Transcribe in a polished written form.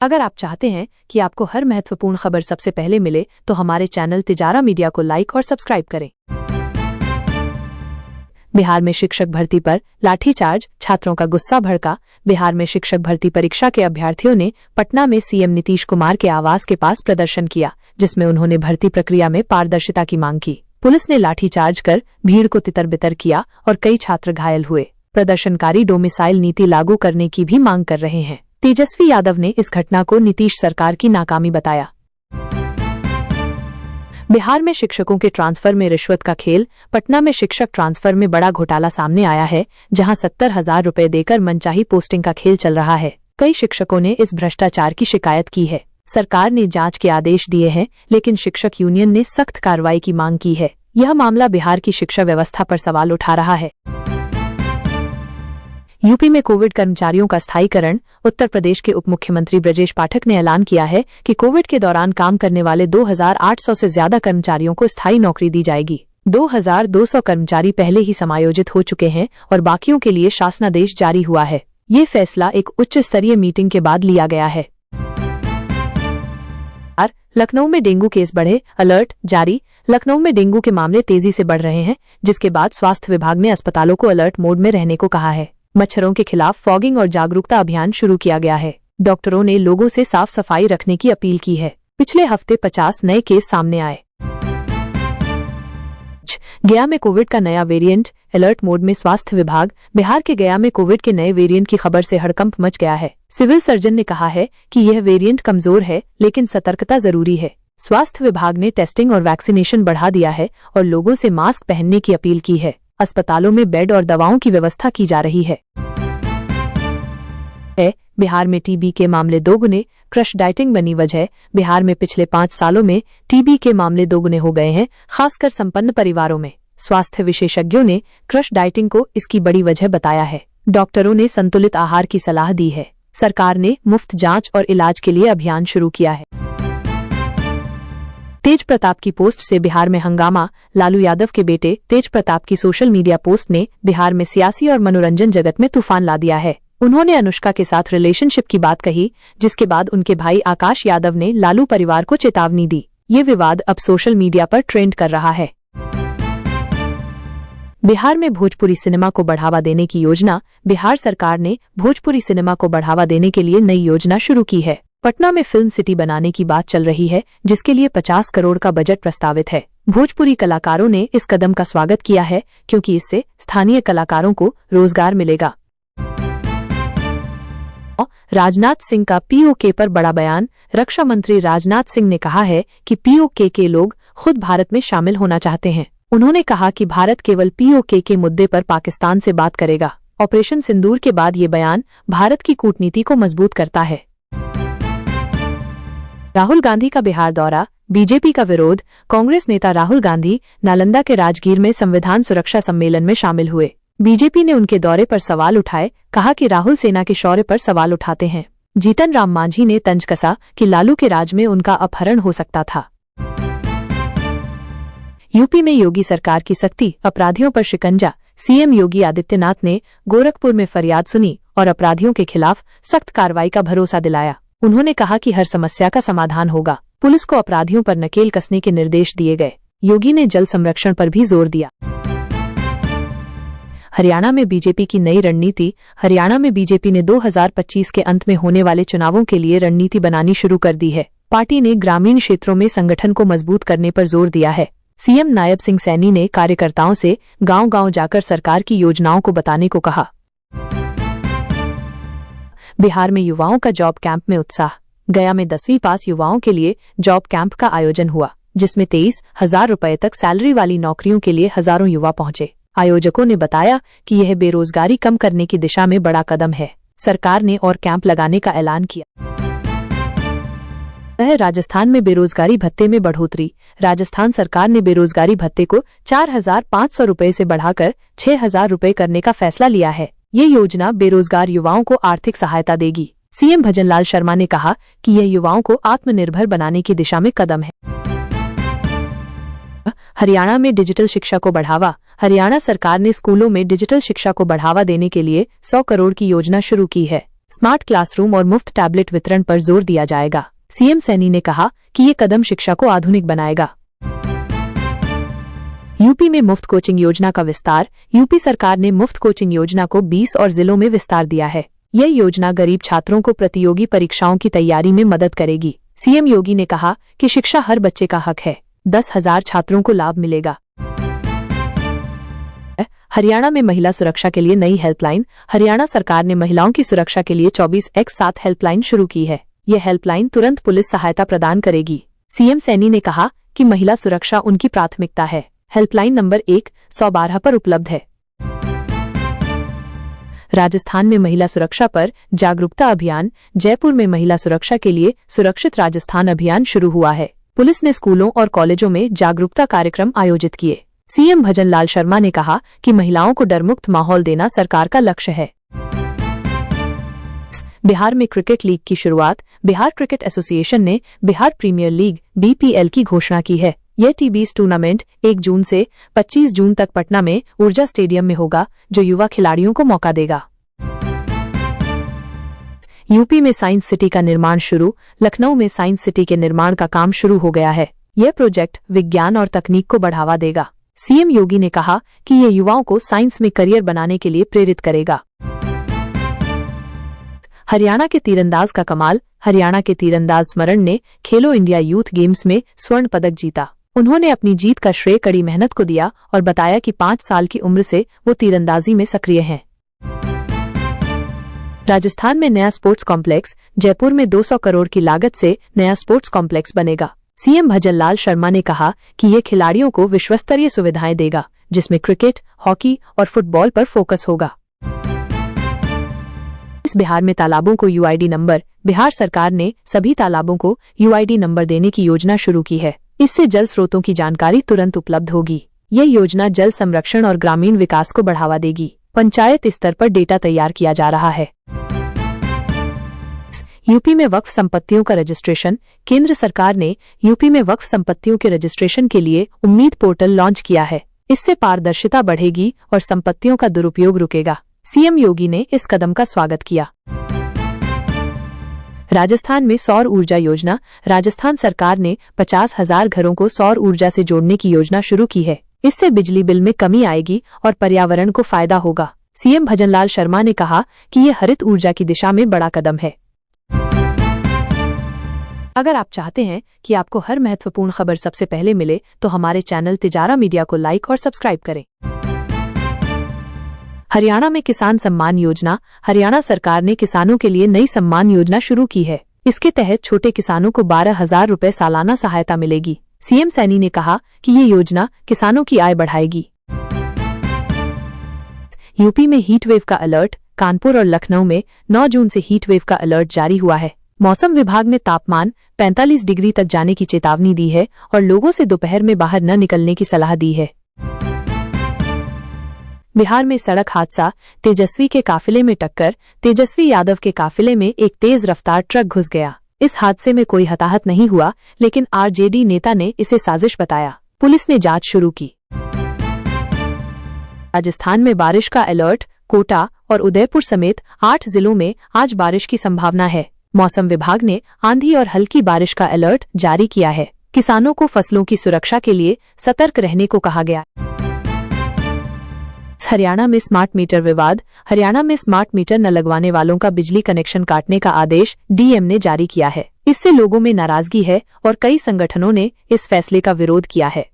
अगर आप चाहते हैं कि आपको हर महत्वपूर्ण खबर सबसे पहले मिले तो हमारे चैनल तिजारा मीडिया को लाइक और सब्सक्राइब करें। बिहार में शिक्षक भर्ती पर लाठीचार्ज, छात्रों का गुस्सा भड़का। बिहार में शिक्षक भर्ती परीक्षा के अभ्यर्थियों ने पटना में सीएम नीतीश कुमार के आवास के पास प्रदर्शन किया, जिसमें उन्होंने भर्ती प्रक्रिया में पारदर्शिता की मांग की। पुलिस ने लाठीचार्ज कर भीड़ को तितर-बितर किया और कई छात्र घायल हुए। प्रदर्शनकारी डोमिसाइल नीति लागू करने की भी मांग कर रहे हैं। तेजस्वी यादव ने इस घटना को नीतीश सरकार की नाकामी बताया। बिहार में शिक्षकों के ट्रांसफर में रिश्वत का खेल। पटना में शिक्षक ट्रांसफर में बड़ा घोटाला सामने आया है, जहां 70,000 रुपए देकर मनचाही पोस्टिंग का खेल चल रहा है। कई शिक्षकों ने इस भ्रष्टाचार की शिकायत की है। सरकार ने जांच के आदेश दिए हैं, लेकिन शिक्षक यूनियन ने सख्त कार्रवाई की मांग की है। यह मामला बिहार की शिक्षा व्यवस्था पर सवाल उठा रहा है। यूपी में कोविड कर्मचारियों का स्थायीकरण। उत्तर प्रदेश के उप मुख्यमंत्री ब्रजेश पाठक ने ऐलान किया है कि कोविड के दौरान काम करने वाले 2,800 से ज्यादा कर्मचारियों को स्थायी नौकरी दी जाएगी। 2,200 कर्मचारी पहले ही समायोजित हो चुके हैं और बाकियों के लिए शासनादेश जारी हुआ है। ये फैसला एक उच्च स्तरीय मीटिंग के बाद लिया गया है। लखनऊ में डेंगू केस बढ़े, अलर्ट जारी। लखनऊ में डेंगू के मामले तेजी से बढ़ रहे हैं, जिसके बाद स्वास्थ्य विभाग ने अस्पतालों को अलर्ट मोड में रहने को कहा है। मच्छरों के खिलाफ फॉगिंग और जागरूकता अभियान शुरू किया गया है। डॉक्टरों ने लोगों से साफ सफाई रखने की अपील की है। पिछले हफ्ते 50 नए केस सामने आए। गया में कोविड का नया वेरिएंट, अलर्ट मोड में स्वास्थ्य विभाग। बिहार के गया में कोविड के नए वेरिएंट की खबर से हड़कंप मच गया है। सिविल सर्जन ने कहा है कि यह वेरिएंट कमजोर है, लेकिन सतर्कता जरूरी है। स्वास्थ्य विभाग ने टेस्टिंग और वैक्सीनेशन बढ़ा दिया है और लोगों से मास्क पहनने की अपील की है। अस्पतालों में बेड और दवाओं की व्यवस्था की जा रही है। बिहार में टीबी के मामले दोगुने, क्रश डाइटिंग बनी वजह। बिहार में पिछले 5 सालों में टीबी के मामले दोगुने हो गए हैं, खासकर संपन्न परिवारों में। स्वास्थ्य विशेषज्ञों ने क्रश डाइटिंग को इसकी बड़ी वजह बताया है। डॉक्टरों ने संतुलित आहार की सलाह दी है। सरकार ने मुफ्त जांच और इलाज के लिए अभियान शुरू किया है। तेज प्रताप की पोस्ट से बिहार में हंगामा। लालू यादव के बेटे तेज प्रताप की सोशल मीडिया पोस्ट ने बिहार में सियासी और मनोरंजन जगत में तूफान ला दिया है। उन्होंने अनुष्का के साथ रिलेशनशिप की बात कही, जिसके बाद उनके भाई आकाश यादव ने लालू परिवार को चेतावनी दी। ये विवाद अब सोशल मीडिया पर ट्रेंड कर रहा है। बिहार में भोजपुरी सिनेमा को बढ़ावा देने की योजना। बिहार सरकार ने भोजपुरी सिनेमा को बढ़ावा देने के लिए नई योजना शुरू की है। पटना में फिल्म सिटी बनाने की बात चल रही है, जिसके लिए 50 करोड़ का बजट प्रस्तावित है। भोजपुरी कलाकारों ने इस कदम का स्वागत किया है, क्योंकि इससे स्थानीय कलाकारों को रोजगार मिलेगा। राजनाथ सिंह का पीओके पर बड़ा बयान। रक्षा मंत्री राजनाथ सिंह ने कहा है कि पीओके के लोग खुद भारत में शामिल होना चाहते हैं। उन्होंने कहा कि भारत केवल पीओके के मुद्दे पर पाकिस्तान से बात करेगा। ऑपरेशन सिंदूर के बाद ये बयान भारत की कूटनीति को मजबूत करता है। राहुल गांधी का बिहार दौरा, बीजेपी का विरोध। कांग्रेस नेता राहुल गांधी नालंदा के राजगीर में संविधान सुरक्षा सम्मेलन में शामिल हुए। बीजेपी ने उनके दौरे पर सवाल उठाए, कहा कि राहुल सेना के शौर्य पर सवाल उठाते हैं। जीतन राम मांझी ने तंज कसा कि लालू के राज में उनका अपहरण हो सकता था। यूपी में योगी सरकार की सख्ती, अपराधियों पर शिकंजा। सीएम योगी आदित्यनाथ ने गोरखपुर में फरियाद सुनी और अपराधियों के खिलाफ सख्त कार्रवाई का भरोसा दिलाया। उन्होंने कहा कि हर समस्या का समाधान होगा। पुलिस को अपराधियों पर नकेल कसने के निर्देश दिए गए। योगी ने जल संरक्षण पर भी जोर दिया। हरियाणा में बीजेपी की नई रणनीति। हरियाणा में बीजेपी ने 2025 के अंत में होने वाले चुनावों के लिए रणनीति बनानी शुरू कर दी है। पार्टी ने ग्रामीण क्षेत्रों में संगठन को मजबूत करने पर जोर दिया है। सीएम नायब सिंह सैनी ने कार्यकर्ताओं से गांव-गांव जाकर सरकार की योजनाओं को बताने को कहा। बिहार में युवाओं का जॉब कैंप में उत्साह। गया में 10वीं पास युवाओं के लिए जॉब कैंप का आयोजन हुआ, जिसमें 23,000 रुपए तक सैलरी वाली नौकरियों के लिए हजारों युवा पहुंचे। आयोजकों ने बताया कि यह बेरोजगारी कम करने की दिशा में बड़ा कदम है। सरकार ने और कैंप लगाने का ऐलान किया। राजस्थान में बेरोजगारी भत्ते में बढ़ोतरी। राजस्थान सरकार ने बेरोजगारी भत्ते को 4,500 रुपए से बढ़ाकर 6,000 रुपए करने का फैसला लिया है। ये योजना बेरोजगार युवाओं को आर्थिक सहायता देगी। सीएम भजनलाल शर्मा ने कहा कि यह युवाओं को आत्मनिर्भर बनाने की दिशा में कदम है। हरियाणा में डिजिटल शिक्षा को बढ़ावा। हरियाणा सरकार ने स्कूलों में डिजिटल शिक्षा को बढ़ावा देने के लिए 100 करोड़ की योजना शुरू की है। स्मार्ट क्लासरूम और मुफ्त टैबलेट वितरण पर जोर दिया जाएगा। सीएम सैनी ने कहा कि ये कदम शिक्षा को आधुनिक बनाएगा। यूपी में मुफ्त कोचिंग योजना का विस्तार। यूपी सरकार ने मुफ्त कोचिंग योजना को 20 और जिलों में विस्तार दिया है। यह योजना गरीब छात्रों को प्रतियोगी परीक्षाओं की तैयारी में मदद करेगी। सीएम योगी ने कहा कि शिक्षा हर बच्चे का हक है। 10,000 छात्रों को लाभ मिलेगा। हरियाणा में महिला सुरक्षा के लिए नई हेल्पलाइन। हरियाणा सरकार ने महिलाओं की सुरक्षा के लिए 24x7 हेल्पलाइन शुरू की है। यह हेल्पलाइन तुरंत पुलिस सहायता प्रदान करेगी। सीएम सैनी ने कहा कि महिला सुरक्षा उनकी प्राथमिकता है। हेल्पलाइन नंबर 112 पर उपलब्ध है। राजस्थान में महिला सुरक्षा पर जागरूकता अभियान। जयपुर में महिला सुरक्षा के लिए सुरक्षित राजस्थान अभियान शुरू हुआ है। पुलिस ने स्कूलों और कॉलेजों में जागरूकता कार्यक्रम आयोजित किए। सीएम भजनलाल शर्मा ने कहा कि महिलाओं को डरमुक्त माहौल देना सरकार का लक्ष्य है। बिहार में क्रिकेट लीग की शुरुआत। बिहार क्रिकेट एसोसिएशन ने बिहार प्रीमियर लीग BPL की घोषणा की है। यह T20 टूर्नामेंट 1 जून से 25 जून तक पटना में ऊर्जा स्टेडियम में होगा, जो युवा खिलाड़ियों को मौका देगा। यूपी में साइंस सिटी का निर्माण शुरू। लखनऊ में साइंस सिटी के निर्माण का काम शुरू हो गया है। यह प्रोजेक्ट विज्ञान और तकनीक को बढ़ावा देगा। सीएम योगी ने कहा कि ये युवाओं को साइंस में करियर बनाने के लिए प्रेरित करेगा। हरियाणा के तीरंदाज का कमाल। हरियाणा के तीरंदाज स्मरण ने खेलो इंडिया यूथ गेम्स में स्वर्ण पदक जीता। उन्होंने अपनी जीत का श्रेय कड़ी मेहनत को दिया और बताया कि 5 साल की उम्र से वो तीरंदाजी में सक्रिय हैं। राजस्थान में नया स्पोर्ट्स कॉम्प्लेक्स। जयपुर में 200 करोड़ की लागत से नया स्पोर्ट्स कॉम्प्लेक्स बनेगा। सीएम भजनलाल शर्मा ने कहा कि ये खिलाड़ियों को विश्वस्तरीय सुविधाएं देगा, जिसमें क्रिकेट, हॉकी और फुटबॉल पर फोकस होगा। इस बिहार में तालाबों को UID नंबर। बिहार सरकार ने सभी तालाबों को UID नंबर देने की योजना शुरू की है। इससे जल स्रोतों की जानकारी तुरंत उपलब्ध होगी। यह योजना जल संरक्षण और ग्रामीण विकास को बढ़ावा देगी। पंचायत स्तर पर डेटा तैयार किया जा रहा है। यूपी में वक्फ संपत्तियों का रजिस्ट्रेशन। केंद्र सरकार ने यूपी में वक्फ संपत्तियों के रजिस्ट्रेशन के लिए उम्मीद पोर्टल लॉन्च किया है। इससे पारदर्शिता बढ़ेगी और संपत्तियों का दुरुपयोग रुकेगा। सीएम योगी ने इस कदम का स्वागत किया। राजस्थान में सौर ऊर्जा योजना। राजस्थान सरकार ने 50,000 घरों को सौर ऊर्जा से जोड़ने की योजना शुरू की है। इससे बिजली बिल में कमी आएगी और पर्यावरण को फायदा होगा। सीएम भजनलाल शर्मा ने कहा कि ये हरित ऊर्जा की दिशा में बड़ा कदम है। अगर आप चाहते हैं कि आपको हर महत्वपूर्ण खबर सबसे पहले मिले, तो हमारे चैनल तिजारा मीडिया को लाइक और सब्सक्राइब करें। हरियाणा में किसान सम्मान योजना। हरियाणा सरकार ने किसानों के लिए नई सम्मान योजना शुरू की है। इसके तहत छोटे किसानों को 12,000 रुपए सालाना सहायता मिलेगी। सीएम सैनी ने कहा कि ये योजना किसानों की आय बढ़ाएगी। यूपी में हीट वेव का अलर्ट। कानपुर और लखनऊ में 9 जून से हीट वेव का अलर्ट जारी हुआ है। मौसम विभाग ने तापमान 45 डिग्री तक जाने की चेतावनी दी है और लोगों से दोपहर में बाहर न निकलने की सलाह दी है। बिहार में सड़क हादसा। तेजस्वी के काफिले में टक्कर। तेजस्वी यादव के काफिले में एक तेज रफ्तार ट्रक घुस गया। इस हादसे में कोई हताहत नहीं हुआ, लेकिन RJD नेता ने इसे साजिश बताया। पुलिस ने जांच शुरू की। राजस्थान में बारिश का अलर्ट। कोटा और उदयपुर समेत 8 जिलों में आज बारिश की संभावना है। मौसम विभाग ने आंधी और हल्की बारिश का अलर्ट जारी किया है। किसानों को फसलों की सुरक्षा के लिए सतर्क रहने को कहा गया। हरियाणा में स्मार्ट मीटर विवाद। हरियाणा में स्मार्ट मीटर न लगवाने वालों का बिजली कनेक्शन काटने का आदेश DM ने जारी किया है। इससे लोगों में नाराजगी है और कई संगठनों ने इस फैसले का विरोध किया है।